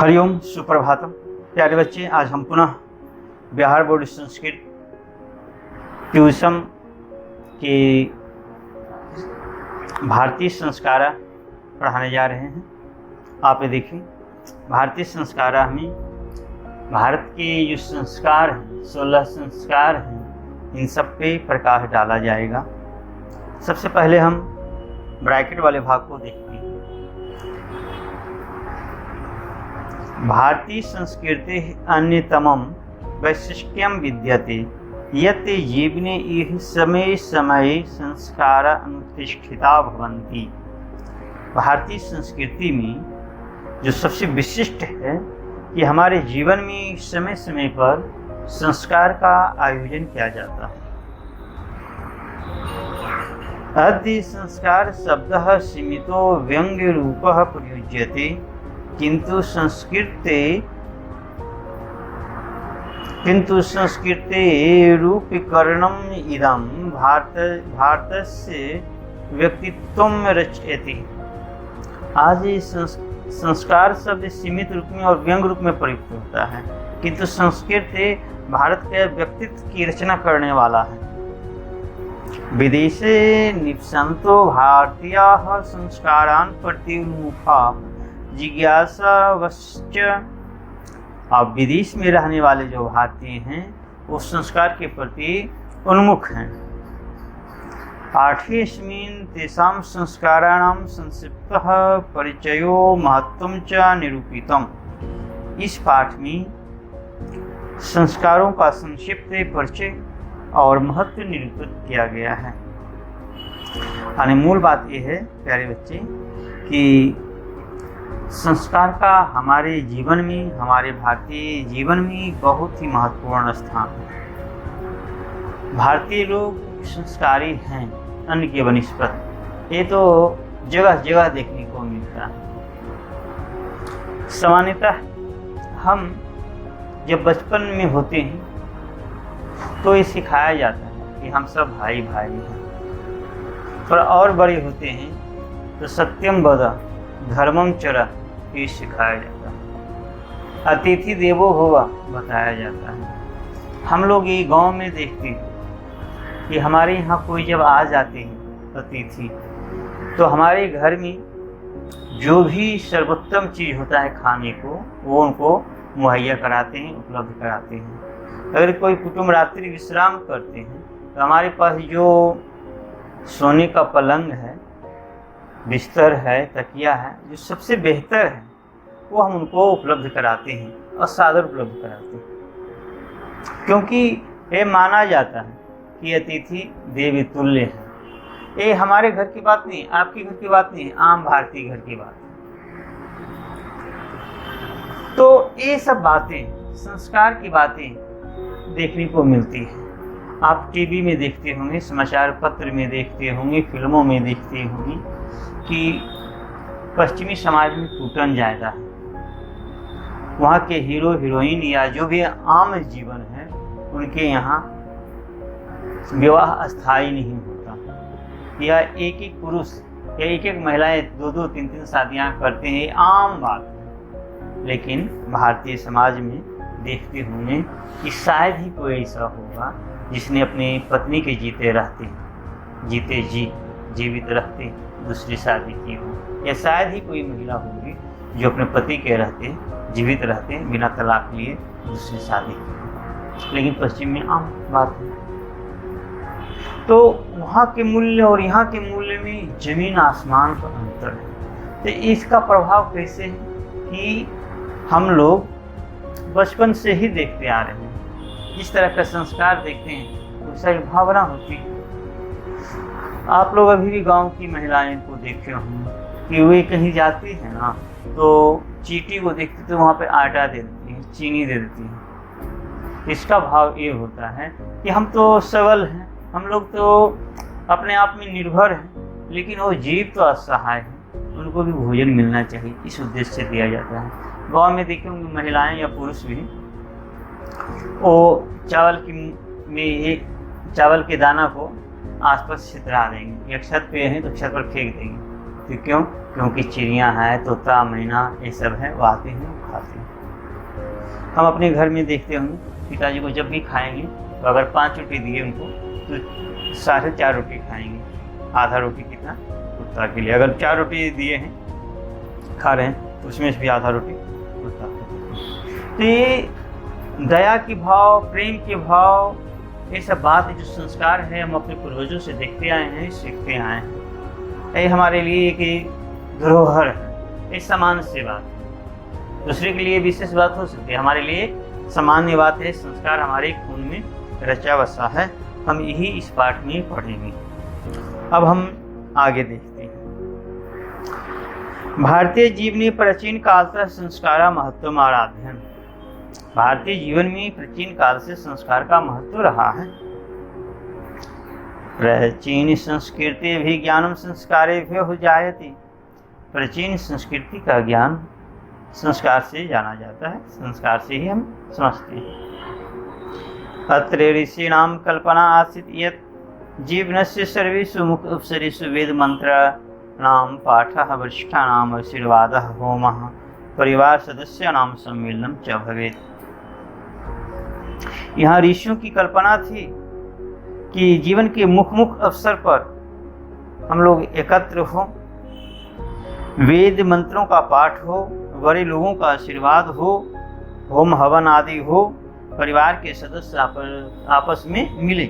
हरिओम, सुप्रभातम। प्यारे बच्चे, आज हम पुनः बिहार बोर्ड संस्कृत ट्यूशन के भारतीय संस्कार पढ़ाने जा रहे हैं। आप ये देखें, भारतीय संस्कार में भारत के जो संस्कार हैं, 16 संस्कार हैं, इन सब पे प्रकाश डाला जाएगा। सबसे पहले हम ब्रैकेट वाले भाग को देखते हैं। भारतीय संस्कृति अन्यतमं वैशिष्ट्यं विद्यते यत् जीवने इह समय समय संस्कार अनुतिष्ठिता भवन्ति। भारतीय संस्कृति में जो सबसे विशिष्ट है कि हमारे जीवन में समय समय पर संस्कार का आयोजन किया जाता है। अद्य संस्कार शब्दः सीमितो व्यंग्य रूपः प्रयुज्यते किंतु संस्कृते रूपीकरणम् इदं भारतस्य व्यक्तित्वं रचयति। आज ये संस्कार शब्द सीमित रूप में और व्यंग्य रूप में प्रयुक्त होता है, किंतु संस्कृत भारत के व्यक्तित्व की रचना करने वाला है। विदेशे निवसन्तो भारतीयाः संस्कारान् प्रति उन्मुखाः जिज्ञासावश्च। अब विदेश में रहने वाले जो भारतीय हैं वो संस्कार के प्रति उन्मुख हैं। पाठ्येऽस्मिन् तेषां संस्काराणां संक्षिप्तः परिचयो महत्त्वं च निरूपितम्। इस पाठ में संस्कारों का संक्षिप्त परिचय और महत्व निरूपित किया गया है। यानी मूल बात यह है प्यारे बच्चे कि संस्कार का हमारे जीवन में, हमारे भारतीय जीवन में बहुत ही महत्वपूर्ण स्थान है। भारतीय लोग संस्कारी हैं अन्य के बनिस्पत, ये तो जगह जगह देखने को मिलता है। सामान्यतः हम जब बचपन में होते हैं तो ये सिखाया जाता है कि हम सब भाई भाई हैं। और बड़े होते हैं तो सत्यम वद धर्मम चर ये सिखाया जाता है। अतिथि देवो भव बताया जाता है। हम लोग ये गांव में देखते हैं कि हमारे यहाँ कोई जब आ जाते हैं अतिथि, तो हमारे घर में जो भी सर्वोत्तम चीज़ होता है खाने को, वो उनको मुहैया कराते हैं, उपलब्ध कराते हैं। अगर कोई कुटुंब रात्रि विश्राम करते हैं तो हमारे पास जो सोने का पलंग है, बिस्तर है, तकिया है, जो सबसे बेहतर है वो हम उनको उपलब्ध कराते हैं और सादर उपलब्ध कराते हैं, क्योंकि ये माना जाता है कि अतिथि देवी तुल्य है। ये हमारे घर की बात नहीं, आपके घर की बात नहीं, आम भारतीय घर की बात है। तो ये सब बातें, संस्कार की बातें देखने को मिलती है। आप टीवी में देखते होंगे, समाचार पत्र में देखते होंगे, फिल्मों में देखते होंगे कि पश्चिमी समाज में टूटन ज़्यादा है। वहाँ के हीरो हीरोइन या जो भी आम जीवन है, उनके यहाँ विवाह अस्थायी नहीं होता, या एक एक पुरुष या एक एक महिलाएं 2-2, 3-3 शादियाँ करते हैं, आम बात है। लेकिन भारतीय समाज में देखते होंगे कि शायद ही कोई ऐसा होगा जिसने अपनी पत्नी के जीवित रहते दूसरी शादी की हो, या शायद ही कोई महिला होगी जो अपने पति के रहते जीवित रहते बिना तलाक लिए दूसरी शादी की। लेकिन पश्चिम में आम बात है। तो वहाँ के मूल्य और यहाँ के मूल्य में जमीन आसमान का अंतर है। तो इसका प्रभाव कैसे है कि हम लोग बचपन से ही देखते आ रहे हैं। इस तरह का संस्कार देखते हैं तो ऐसा भावना होती है। आप लोग अभी भी गांव की महिलाएं को देखे होंगे कि वे कहीं जाती हैं ना, तो चींटी को देखती तो वहाँ पे आटा दे देती हैं, चीनी दे देती हैं। इसका भाव ये होता है कि हम तो सबल हैं, हम लोग तो अपने आप में निर्भर हैं, लेकिन वो जीव तो असहाय है, उनको भी भोजन मिलना चाहिए, इस उद्देश्य से दिया जाता है। गाँव में देखे होंगे महिलाएं या पुरुष भी वो चावल के दाना को आसपास छितरा देंगे, एक छत पे है तो छत पर फेंक देंगे, तो क्यों? क्योंकि चिड़िया है, तोता, मैना, ये सब है, वो आते हैं, वो खाते हैं। हम अपने घर में देखते होंगे, पिताजी को जब भी खाएंगे तो अगर 5 रोटी दिए उनको तो 4.5 रोटी खाएंगे। आधा रोटी कितना? कुत्ता के लिए। अगर 4 रोटी दिए हैं, खा रहे हैं, तो उसमें से भी आधा रोटी कुत्ता। तो ये दया के भाव, प्रेम के भाव, ये सब बात है जो संस्कार है, हम अपने पूर्वजों से देखते आए हैं, सीखते आए हैं। ये हमारे लिए एक धरोहर है, ये सामान्य सी बात है। दूसरे के लिए विशेष बात हो सकती है, हमारे लिए सामान्य बात है। संस्कार हमारे खून में रचा बसा है। हम यही इस पाठ में पढ़ेंगे। अब हम आगे देखते हैं। भारतीय जीवनी प्राचीन काल से संस्कार महत्व आराध्यन। भारतीय जीवन में प्राचीन काल से संस्कार का महत्व रहा है। प्राचीन संस्कृति भी ज्ञानम संस्कारे भी हो जायते। प्राचीन संस्कृति का ज्ञान संस्कार से जाना जाता है, संस्कार से ही हम समझते हैं। अत्र ऋषीणाम कल्पना आसीत् यत् जीवनस्य सर्वेषु मुख्य उपसरेषु वेद मंत्राणां पाठः वरिष्ठानाम् आशीर्वादः होमः परिवार सदस्यानां सम्मेलनं च भवेत्। यहाँ ऋषियों की कल्पना थी कि जीवन के मुख्य अवसर पर हम लोग एकत्र हो, वेद मंत्रों का पाठ हो, बड़े लोगों का आशीर्वाद हो, होम हवन आदि हो, परिवार के सदस्य आपस में मिले।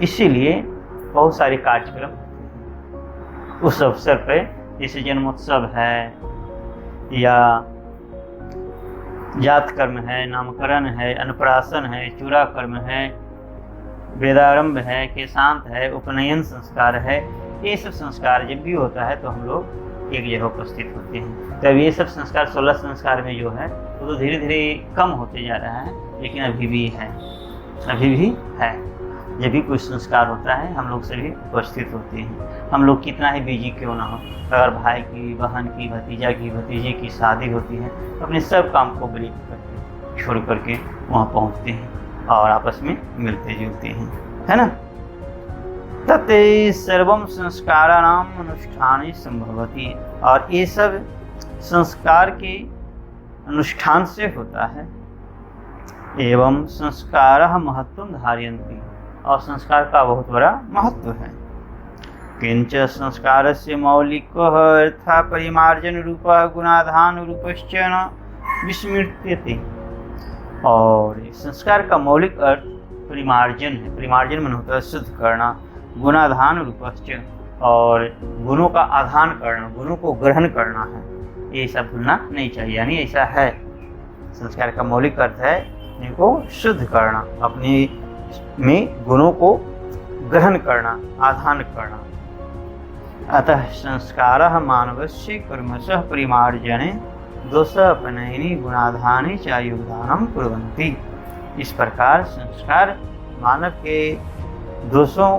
इसीलिए बहुत सारे कार्यक्रम उस अवसर पर, जैसे जन्मोत्सव है या जात कर्म है, नामकरण है, अन्नप्राशन है, चूड़ा कर्म है, वेदारंभ है, केशांत है, उपनयन संस्कार है, ये सब संस्कार जब भी होता है तो हम लोग एक जगह उपस्थित होते हैं। तब ये सब संस्कार 16 संस्कार में जो है वो तो धीरे धीरे कम होते जा रहा है, लेकिन अभी भी है। जब भी कोई संस्कार होता है हम लोग सभी उपस्थित होते हैं। हम लोग कितना ही बिजी क्यों ना हो, अगर भाई की, बहन की, भतीजा की, भतीजे की शादी होती है, अपने सब काम को ब्रेक करके छोड़ करके वहाँ पहुँचते हैं और आपस में मिलते जुलते हैं, है ना। तत् सर्वम संस्काराणाम अनुष्ठान संभवति। और ये सब संस्कार के अनुष्ठान से होता है। एवं संस्कार महत्व धारयन्ति। और संस्कार का बहुत बड़ा महत्व है। किंच संस्कार से मौलिक अर्थ परिमार्जन रूप गुणाधान रूपश्च न विस्मृत्यते। और संस्कार का मौलिक अर्थ परिमार्जन है। परिमार्जन मन होता है शुद्ध करना, गुणाधान रूपश्च, और गुणों का आधान करना, गुणों को ग्रहण करना है। ये सब भूलना नहीं चाहिए। यानी ऐसा है, संस्कार का मौलिक अर्थ है इनको शुद्ध करना, अपने में गुणों को ग्रहण करना, आधान करना। अतः संस्कारः मानवस्य कर्मशः परिमार्जने दोषापनयने गुणाधाने च योगदानं कुर्वन्ति। इस प्रकार संस्कार मानव के दोषों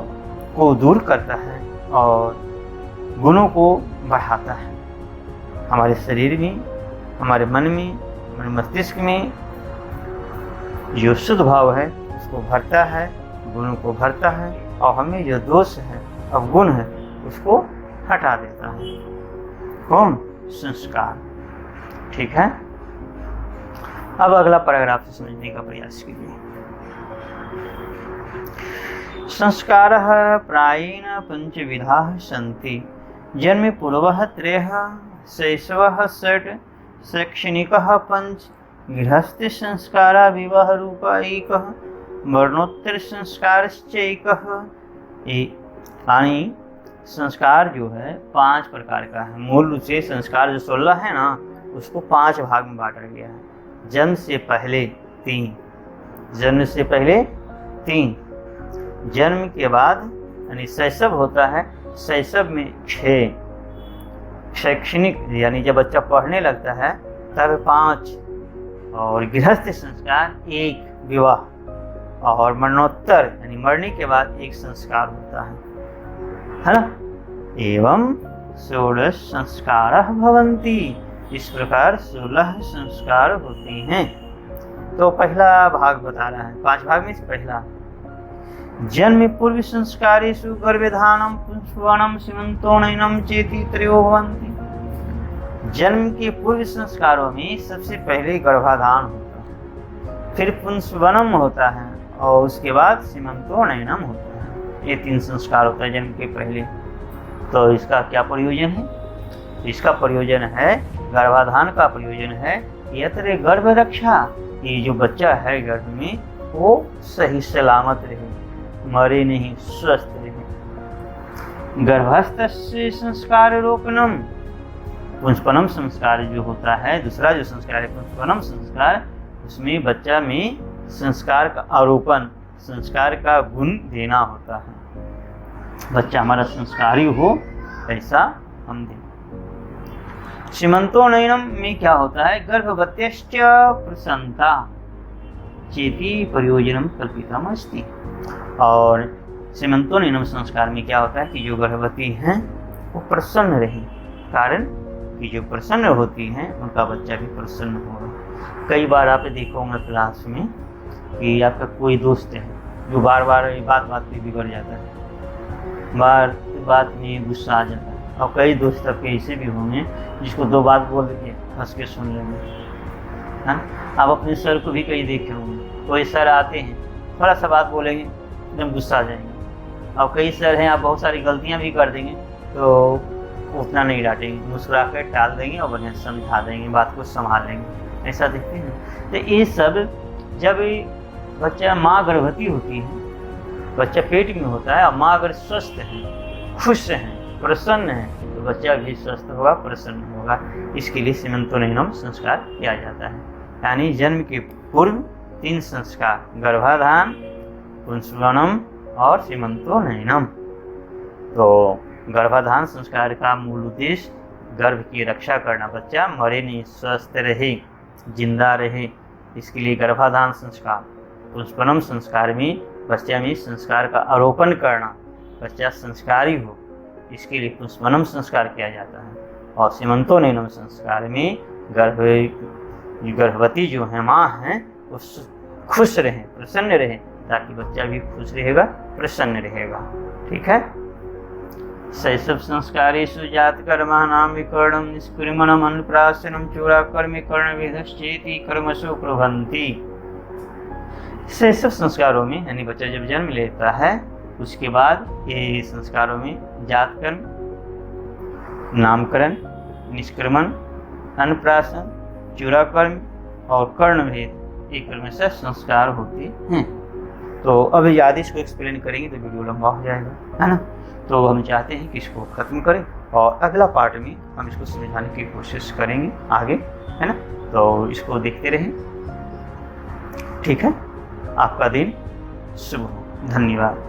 को दूर करता है और गुणों को बढ़ाता है। हमारे शरीर में, हमारे मन में, हमारे मस्तिष्क में जो शुद्ध भाव है उसको भरता है, गुणों को भरता है, और हमें जो दोष है, अवगुण है, उसको हटा देता है। कौन? संस्कार। ठीक है। अब अगला पैराग्राफ से समझने का प्रयास कीजिए। संस्कारः प्रायेण पंचविधाः सन्ति। जन्म पूर्वः त्रयः, शैशवः षट्, शैक्षणिकः पंच, गृहस्थ संस्कारा विवाह रूप एकः, मरणोत्तर संस्कारश्च एकः। यानी संस्कार जो है 5 प्रकार का है। मूल रूप से संस्कार जो 16 है ना, उसको 5 भाग में बांटा गया है। जन्म से पहले 3, जन्म से पहले 3, जन्म के बाद यानी शैशव होता है, शैशव में 6, शैक्षणिक यानी जब बच्चा पढ़ने लगता है तब 5, और गृहस्थ संस्कार 1, विवाह, और मरणोत्तर यानी मरने के बाद 1 संस्कार होता है ना। एवं 16 संस्कारः भवन्ति। इस प्रकार 16 संस्कार होते हैं। तो पहला भाग बता रहा है, 5 भाग में से पहला जन्म पूर्व संस्कारेषु गर्भधानम पुंस्वनम सीमंतोनयनम चेति त्रयो भवन्ति। जन्म के पूर्व संस्कारों में सबसे पहले गर्भाधान होता है, फिर पुंस्वनम होता है और उसके बाद सीमंतोनयनम होता है। ये 3 संस्कार होता है जन्म के पहले। तो इसका क्या प्रयोजन है? इसका प्रयोजन है, गर्भाधान का प्रयोजन है यत्र गर्भ रक्षा, ये जो बच्चा है गर्भ में वो सही सलामत रहे, मरे नहीं, स्वस्थ रहे। गर्भस्थ संस्कार रोपणम, पुंस्पनम संस्कार जो होता है, दूसरा जो संस्कार है पुंस्पनम संस्कार, उसमें बच्चा में संस्कार का आरोपण, संस्कार का गुण देना होता है। बच्चा हमारा संस्कारी हो ऐसा हम दें। सीमंतोनयनम में क्या होता है? गर्भवत्यश्च प्रसन्नता चेति प्रयोजनम कल्पितम अस्ति। और सीमंतोनयनम संस्कार में क्या होता है कि जो गर्भवती हैं वो प्रसन्न रहे, कारण कि जो प्रसन्न होती हैं उनका बच्चा भी प्रसन्न होगा। कई बार आप देखो होंगे क्लास में कि आपका कोई दोस्त है जो बार बार बात पे बिगड़ जाता है, बार बात में गुस्सा आ जाता है, और कई दोस्त आपके ऐसे भी होंगे जिसको 2 बात बोल के हंस के सुन लेंगे, है ना। आप अपने सर को भी कई देखे होंगे, कोई सर आते हैं थोड़ा सा बात बोलेंगे एकदम गुस्सा आ जाएंगे, और कई सर हैं आप बहुत सारी गलतियां भी कर देंगे तो उतना नहीं डांटेंगे, मुस्कुरा कर टाल देंगे और बढ़िया समझा देंगे, बात को संभाल लेंगे। ऐसा देखते हैं। तो ये सब जब बच्चा माँ गर्भवती होती है, बच्चा पेट में होता है और माँ अगर स्वस्थ है, खुश है, प्रसन्न है, तो बच्चा भी स्वस्थ होगा, प्रसन्न होगा। इसके लिए सीमंतोनयनम संस्कार किया जाता है। यानी जन्म के पूर्व 3 संस्कार, गर्भाधान, पुंस्वनम और सीमंतोनयनम। तो गर्भाधान संस्कार का मूल उद्देश्य गर्भ की रक्षा करना, बच्चा मरे नहीं, स्वस्थ रहे, जिंदा रहे, इसके लिए गर्भाधान संस्कार। पुंस्वनम संस्कार में बच्चा में संस्कार का आरोपण करना, बच्चा संस्कारी हो, इसके लिए पुंस्वनम संस्कार किया जाता है। और सीमंतोनयनम संस्कार में गर्भवती जो है माँ हैं वो खुश रहें, प्रसन्न रहें, ताकि बच्चा भी खुश रहेगा, प्रसन्न रहेगा। ठीक है। शैशव संस्कारेषु जातकर्माणां विकरणं निष्क्रिमणम् अन्नप्राशनं चूड़ाकर्मे कर्णवेधश्चेति कर्मसु प्रभन्ति। शैशव संस्कारों में यानी बच्चा जब जन्म लेता है उसके बाद ये संस्कारों में जातकर्म, नामकरण, निष्क्रमण, अन्नप्राशन, चूड़ाकर्म और कर्णभेद, ये कर्म से संस्कार होते हैं। तो अभी ज़्यादा इसको एक्सप्लेन करेंगे तो वीडियो लंबा हो जाएगा, है ना। तो हम चाहते हैं कि इसको ख़त्म करें और अगला पार्ट में हम इसको समझाने की कोशिश करेंगे आगे, है ना। तो इसको देखते रहें। ठीक है। आपका दिन शुभ हो। धन्यवाद।